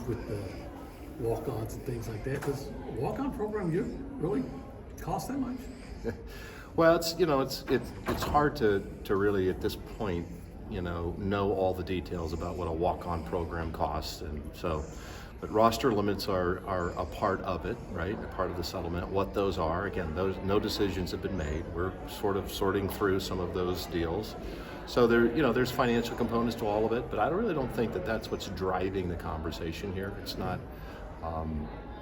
with the walk-ons and things like that. Does walk-on program you really cost that much? Well, it's hard to really at this point, know all the details about what a walk-on program costs, and so, but roster limits are a part of it, right? A part of the settlement. What those are, again, no decisions have been made. We're sort of sorting through some of those deals. So there's financial components to all of it, but I really don't think that that's what's driving the conversation here. It's not.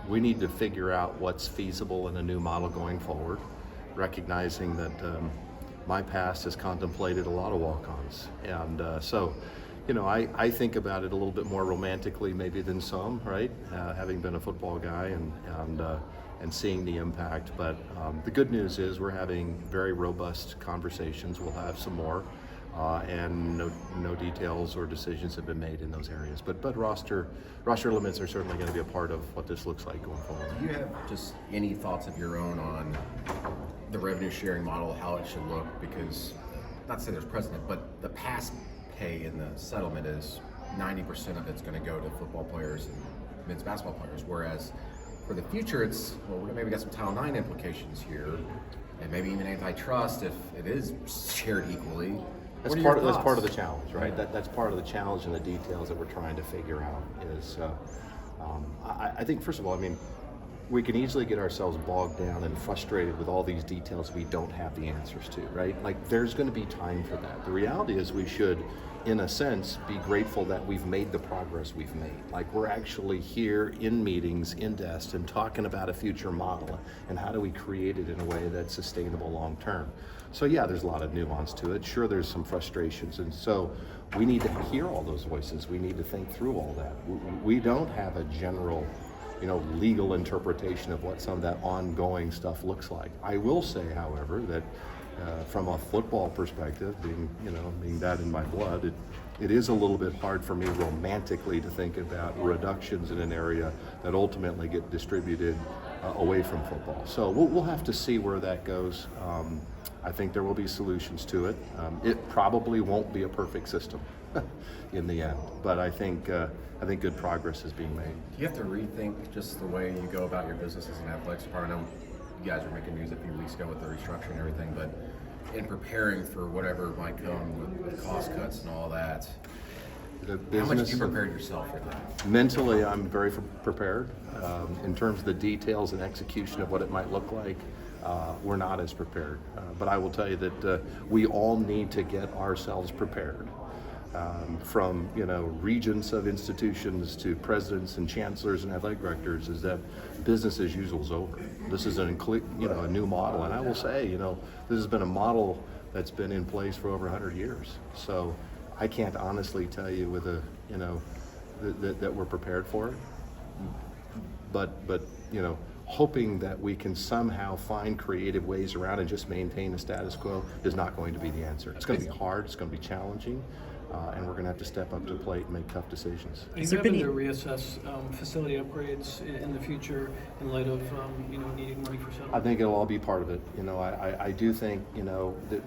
We need to figure out what's feasible in a new model going forward, recognizing that my past has contemplated a lot of walk-ons, and so I think about it a little bit more romantically maybe than some, right? Having been a football guy and seeing the impact, but the good news is we're having very robust conversations. We'll have some more. And no details or decisions have been made in those areas. But roster limits are certainly going to be a part of what this looks like going forward. Do you have just any thoughts of your own on the revenue sharing model, how it should look? Because, not to say there's precedent, but the past pay in the settlement is 90% of it's going to go to football players and men's basketball players, whereas for the future it's, well, maybe got some Title IX implications here, and maybe even antitrust if it is shared equally. That's part of the challenge, right? That's part of the challenge and the details that we're trying to figure out is, I think, first of all, we can easily get ourselves bogged down and frustrated with all these details we don't have the answers to, right? Like, there's going to be time for that. The reality is we should, in a sense, be grateful that we've made the progress we've made. Like, we're actually here in meetings, in Destin, talking about a future model and how do we create it in a way that's sustainable long term. So yeah, there's a lot of nuance to it. Sure, there's some frustrations, and so we need to hear all those voices. We need to think through all that. We don't have a general, legal interpretation of what some of that ongoing stuff looks like. I will say, however, that from a football perspective, being that in my blood, it is a little bit hard for me romantically to think about reductions in an area that ultimately get distributed away from football. So we'll have to see where that goes. I think there will be solutions to it. It probably won't be a perfect system in the end, but I think good progress is being made. Do you have to rethink just the way you go about your business as an athletics department? I know you guys were making news a few weeks ago with the restructuring and everything, but in preparing for whatever might come with cost cuts and all that, how much have you prepared yourself for that? Mentally, I'm very prepared. In terms of the details and execution of what it might look like, we're not as prepared. But I will tell you that we all need to get ourselves prepared. From regents of institutions to presidents and chancellors and athletic directors, is that business as usual is over. This is a new model, and I will say, this has been a model that's been in place for over 100 years. So I can't honestly tell you with that we're prepared for it. But hoping that we can somehow find creative ways around and just maintain the status quo is not going to be the answer. It's going to be hard. It's going to be challenging. And we're going to have to step up to the plate and make tough decisions. Are you having to reassess facility upgrades in the future in light of needing money for settlement? I think it'll all be part of it. I do think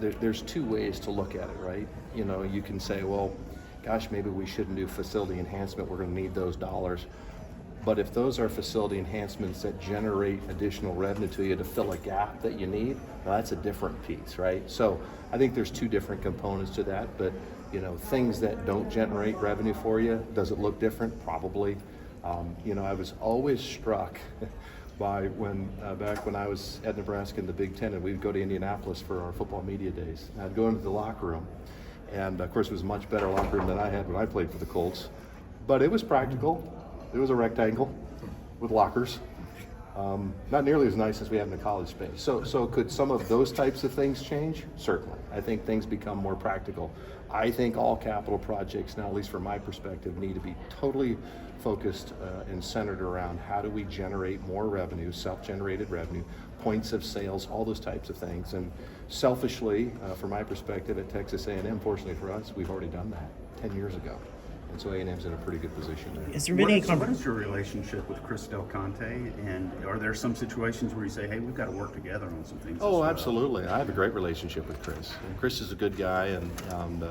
there's two ways to look at it, right? You can say, well, gosh, maybe we shouldn't do facility enhancement. We're going to need those dollars. But if those are facility enhancements that generate additional revenue to you to fill a gap that you need, well, that's a different piece, right? So I think there's two different components to that, but things that don't generate revenue for you, does it look different? Probably. I was always struck by back when I was at Nebraska in the Big Ten, and we'd go to Indianapolis for our football media days. And I'd go into the locker room, and of course it was a much better locker room than I had when I played for the Colts, but it was practical. It was a rectangle with lockers. Not nearly as nice as we have in the college space. So could some of those types of things change? Certainly. I think things become more practical. I think all capital projects now, at least from my perspective, need to be totally focused and centered around how do we generate more revenue, self-generated revenue, points of sales, all those types of things. And selfishly, from my perspective at Texas A&M, fortunately for us, we've already done that 10 years ago. And so A&M's in a pretty good position there. Is there been what is your relationship with Chris Del Conte? And are there some situations where you say, hey, we've got to work together on some things? Oh, absolutely. I have a great relationship with Chris. And Chris is a good guy, and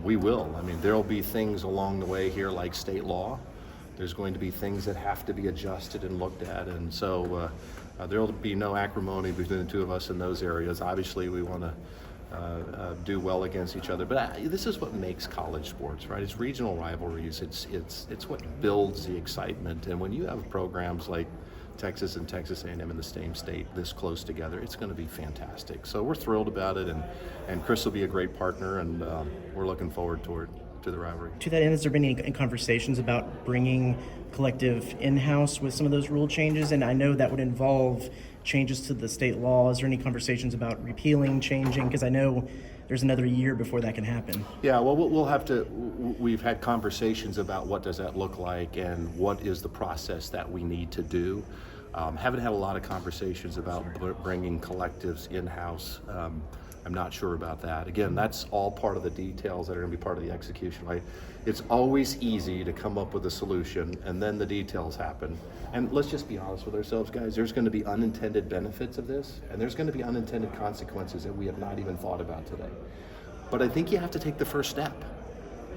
we will. There will be things along the way here like state law There's going to be things that have to be adjusted and looked at, and so there'll be no acrimony between the two of us in those areas. Obviously, we want to do well against each other, but this is what makes college sports, right? It's regional rivalries. It's what builds the excitement, and when you have programs like Texas and Texas A&M in the same state this close together, it's going to be fantastic. So we're thrilled about it, and Chris will be a great partner, and we're looking forward to the rivalry. To that end, has there been any conversations about bringing collective in-house with some of those rule changes? And I know that would involve changes to the state law. Is there any conversations about repealing, changing? Because I know there's another year before that can happen. Yeah, well, we'll have to, we've had conversations about what does that look like and what is the process that we need to do. Haven't had a lot of conversations about bringing collectives in-house. I'm not sure about that. Again, that's all part of the details that are going to be part of the execution, right? It's always easy to come up with a solution and then the details happen. And let's just be honest with ourselves, guys. There's going to be unintended benefits of this, and there's going to be unintended consequences that we have not even thought about today. But I think you have to take the first step.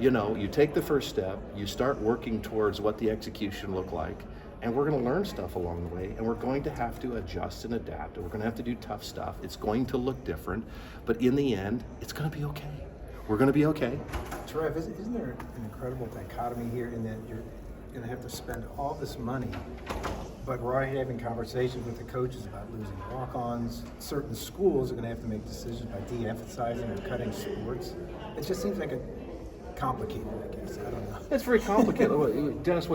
You know, you take the first step, you start working towards what the execution look like, and we're going to learn stuff along the way, and we're going to have to adjust and adapt, and we're going to have to do tough stuff. It's going to look different, but in the end, it's going to be okay. We're going to be okay. Trev, isn't there an incredible dichotomy here in that you're going to have to spend all this money, but we're already having conversations with the coaches about losing walk-ons. Certain schools are going to have to make decisions by de-emphasizing or cutting sports. It just seems like a complicated, I guess. I don't know. It's very complicated. Dennis,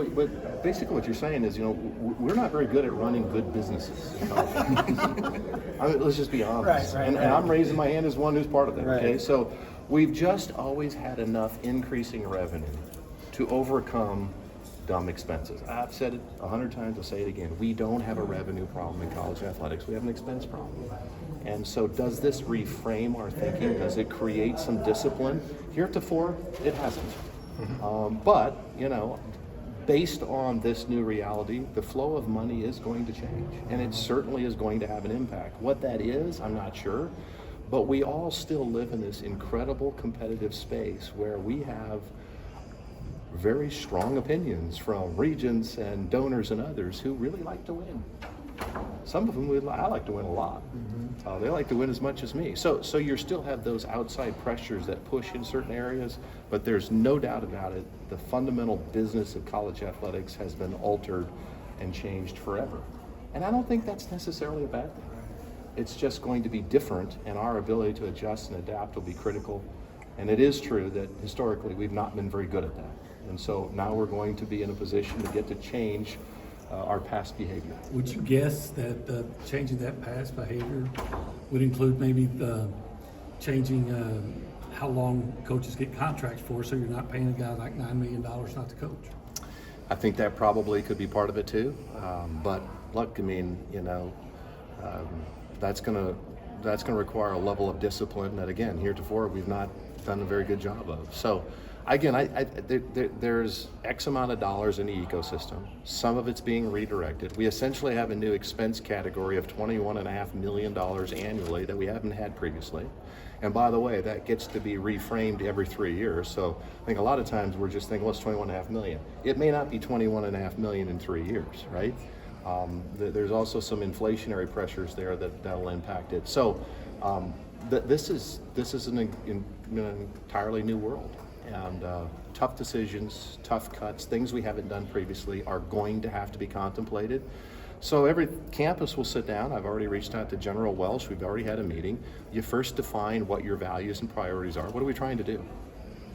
basically what you're saying is, you know, we're not very good at running good businesses. I mean, let's just be honest. Right, and I'm raising my hand as one who's part of that, okay? Right. So we've just always had enough increasing revenue to overcome dumb expenses. I've said it 100 times, I'll say it again. We don't have a revenue problem in college athletics. We have an expense problem. And so does this reframe our thinking? Does it create some discipline? Heretofore, it hasn't. But, you know, based on this new reality, the flow of money is going to change. And it certainly is going to have an impact. What that is, I'm not sure. But we all still live in this incredible competitive space where we have very strong opinions from regents and donors and others who really like to win. Some of them, I like to win a lot. They like to win as much as me. So you still have those outside pressures that push in certain areas, but there's no doubt about it, the fundamental business of college athletics has been altered and changed forever. And I don't think that's necessarily a bad thing. It's just going to be different, and our ability to adjust and adapt will be critical. And it is true that historically we've not been very good at that. And so now we're going to be in a position to get to change our past behavior. Would you guess that changing that past behavior would include maybe changing how long coaches get contracts for, so you're not paying a guy like $9 million not to coach? I think that probably could be part of it too. But look, I mean, you know, that's going to require a level of discipline that, again, heretofore we've not done a very good job of. So. Again, there's X amount of dollars in the ecosystem. Some of it's being redirected. We essentially have a new expense category of $21.5 million annually that we haven't had previously. And by the way, that gets to be reframed every 3 years. So I think a lot of times we're just thinking, well, it's $21.5 million. It may not be $21.5 million in 3 years, right? There's also some inflationary pressures there that'll impact it. So this is an entirely new world. And tough decisions, tough cuts, things we haven't done previously are going to have to be contemplated. So every campus will sit down. I've already reached out to General Welsh. We've already had a meeting. You first define what your values and priorities are. What are we trying to do?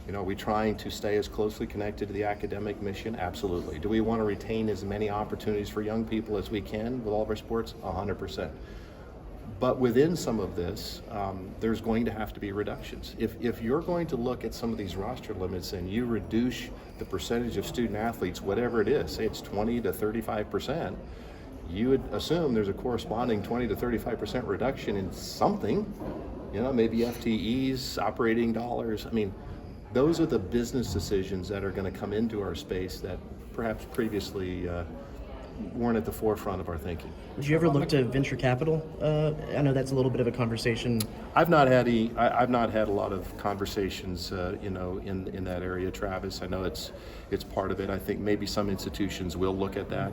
You know, are we trying to stay as closely connected to the academic mission? Absolutely. Do we want to retain as many opportunities for young people as we can with all of our sports? 100%. But within some of this, there's going to have to be reductions. If you're going to look at some of these roster limits and you reduce the percentage of student athletes, whatever it is, say it's 20 to 35%, you would assume there's a corresponding 20 to 35% reduction in something, you know, maybe FTEs, operating dollars. I mean, those are the business decisions that are going to come into our space that perhaps previously weren't at the forefront of our thinking. Did you ever look to venture capital? I know that's a little bit of a conversation. I've not had I've not had a lot of conversations, in that area, Travis. I know it's part of it. I think maybe some institutions will look at that.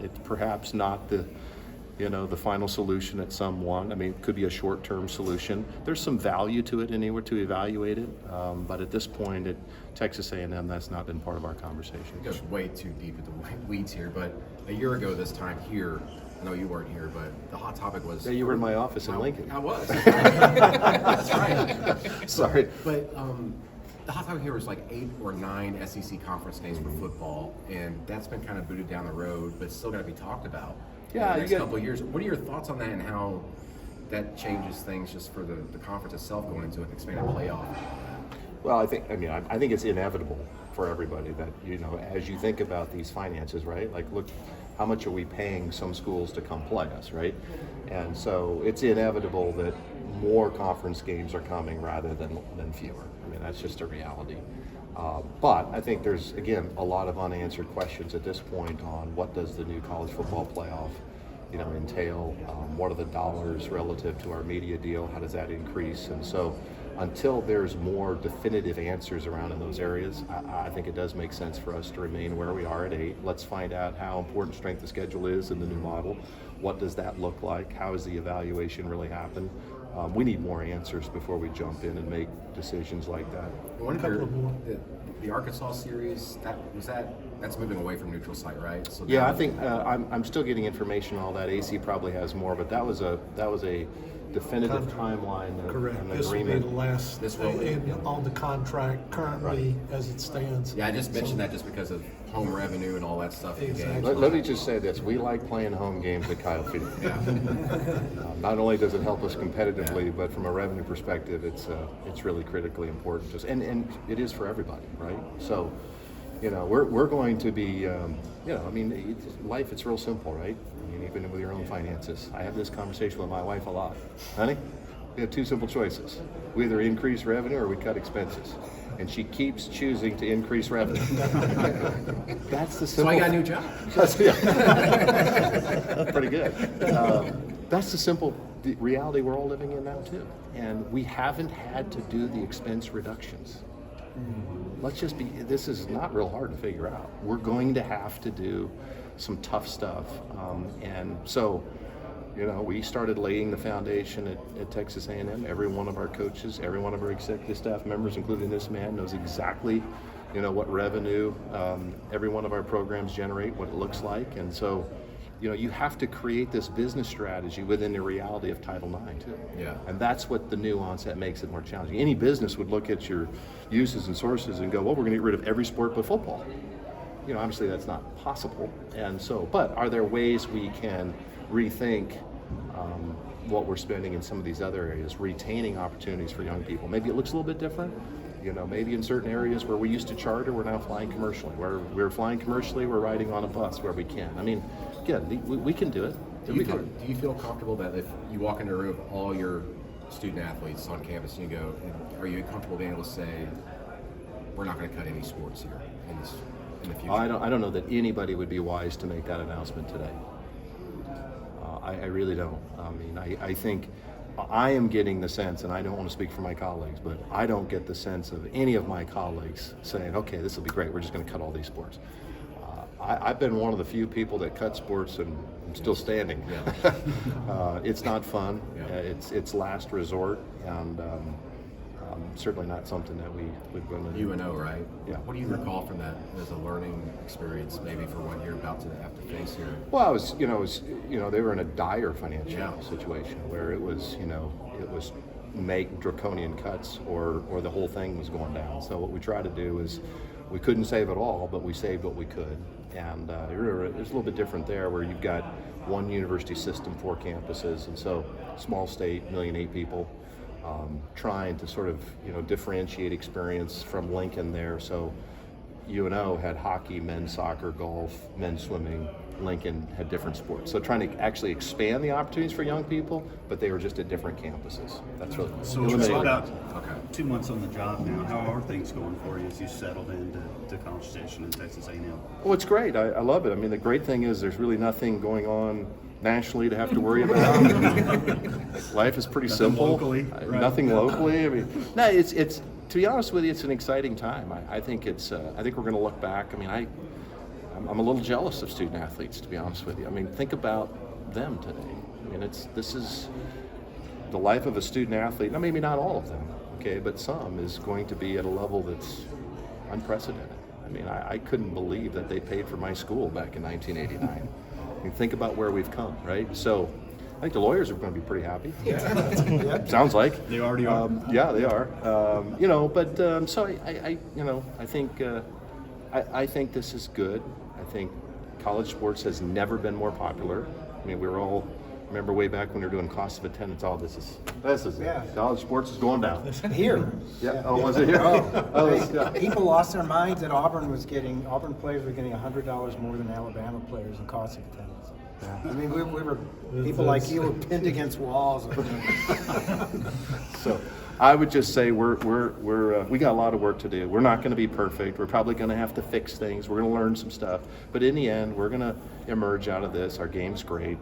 It's perhaps not the final solution that some want. I mean, it could be a short-term solution. There's some value to it anywhere to evaluate it, but at this point at Texas A&M, that's not been part of our conversation. It goes way too deep into the weeds here, but a year ago this time here, I know you weren't here, but the hot topic was... Yeah, you were in my office in Lincoln. I was. That's right. Sorry. But the hot topic here was like 8 or 9 SEC conference games for football, and that's been kind of booted down the road, but it's still got to be talked about. Yeah, in the next couple of years. What are your thoughts on that and how that changes things just for the conference itself going into an expanded playoff? Well, I think it's inevitable for everybody that, as you think about these finances, right? Like, look, how much are we paying some schools to come play us, right? And so it's inevitable that more conference games are coming rather than fewer. I mean, that's just a reality. But I think there's, again, a lot of unanswered questions at this point on what does the new college football playoff, entail? What are the dollars relative to our media deal? How does that increase? And so until there's more definitive answers around in those areas, I think it does make sense for us to remain where we are at 8. Let's find out how important strength of schedule is in the new model. What does that look like? How does the evaluation really happen? We need more answers before we jump in and make decisions like that. The Arkansas series, that's moving away from neutral site, right? So Yeah, I think I'm still getting information on all that. AC probably has more, but that was a definitive timeline and Correct. an This will be the agreement. last on the contract currently as it stands. Yeah, I just mentioned that just because of home revenue and all that stuff. in the game. Exactly. Let me just say this: we like playing home games at Kyle Field. Not only does it help us competitively, but from a revenue perspective, it's really critically important. And it is for everybody, right? So, we're going to be, life. It's real simple, right? I mean, even with your own finances. I have this conversation with my wife a lot. Honey, we have 2 simple choices: we either increase revenue or we cut expenses. And she keeps choosing to increase revenue. That's the simple. So I got a new job. Pretty good. That's the simple reality we're all living in now too. And we haven't had to do the expense reductions. This is not real hard to figure out. We're going to have to do some tough stuff. And so, we started laying the foundation at Texas A&M. Every one of our coaches, every one of our executive staff members, including this man, knows exactly, what revenue every one of our programs generate, what it looks like. And so, you have to create this business strategy within the reality of Title IX too. Yeah. And that's what the nuance that makes it more challenging. Any business would look at your uses and sources and go, well, we're going to get rid of every sport but football. Obviously that's not possible. And so, but are there ways we can rethink what we're spending in some of these other areas, retaining opportunities for young people? Maybe it looks a little bit different. Maybe in certain areas where we used to charter, we're now flying commercially. Where we're flying commercially, we're riding on a bus where we can. I mean, again, we can do it. Do you feel comfortable that if you walk into a room of all your student athletes on campus and you go, are you comfortable being able to say, we're not going to cut any sports here in the future? I don't know that anybody would be wise to make that announcement today. I really don't. I mean, I think I am getting the sense, and I don't want to speak for my colleagues, but I don't get the sense of any of my colleagues saying, okay, this will be great, we're just going to cut all these sports. I've been one of the few people that cut sports and I'm still standing. Yeah. It's not fun. Yeah. It's last resort, and certainly not something that we would want to do. UNO, right? Yeah. What do you recall from that as a learning experience, maybe for what you're about to have to face here? Well, they were in a dire financial situation where it was make draconian cuts or the whole thing was going down. So what we tried to do is we couldn't save it all, but we saved what we could. And it's a little bit different there where you've got one university system, 4 campuses, and so small state, 1.8 million people, trying to sort of differentiate experience from Lincoln there. So UNO had hockey, men's soccer, golf, men's swimming. Lincoln had different sports. So trying to actually expand the opportunities for young people, but they were just at different campuses. That's really So eliminated- it's about 2 months on the job now. How are things going for you as you settled into College Station and Texas A&M? Oh, it's great. I love it. I mean, the great thing is there's really nothing going on nationally to have to worry about. Life is pretty Nothing simple. locally, right? Nothing locally. I mean, no, it's to be honest with you, it's an exciting time. I think it's. I think we're going to look back. I mean, I'm a little jealous of student athletes, to be honest with you. I mean, think about them today. I mean, this is the life of a student athlete. Now, maybe not all of them, okay, but some is going to be at a level that's unprecedented. I mean, I couldn't believe that they paid for my school back in 1989. I mean, think about where we've come, right? So, I think the lawyers are going to be pretty happy. Sounds like They already are. Yeah, they are. So I think this is good. I think college sports has never been more popular. I mean, we were all remember way back when we were doing cost of attendance. Oh, this is Yeah. it. College sports is going down. Here. Yeah. Oh, was it here? Yeah. People lost their minds that Auburn players were getting $100 more than Alabama players in cost of attendance. I mean, we were people like you were pinned against walls. So I would just say we got a lot of work to do. We're not going to be perfect. We're probably going to have to fix things. We're going to learn some stuff. But in the end, we're going to emerge out of this. Our game's great,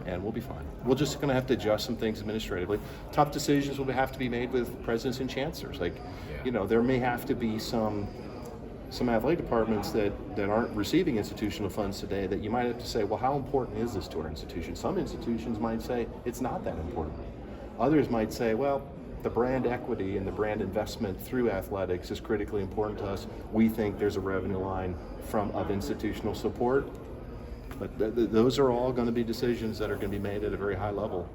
and we'll be fine. We're just going to have to adjust some things administratively. Tough decisions will have to be made with presidents and chancellors. There may have to be some athletic departments that aren't receiving institutional funds today that you might have to say, well, how important is this to our institution? Some institutions might say it's not that important. Others might say, well, the brand equity and the brand investment through athletics is critically important to us. We think there's a revenue line of institutional support. But those are all going to be decisions that are going to be made at a very high level.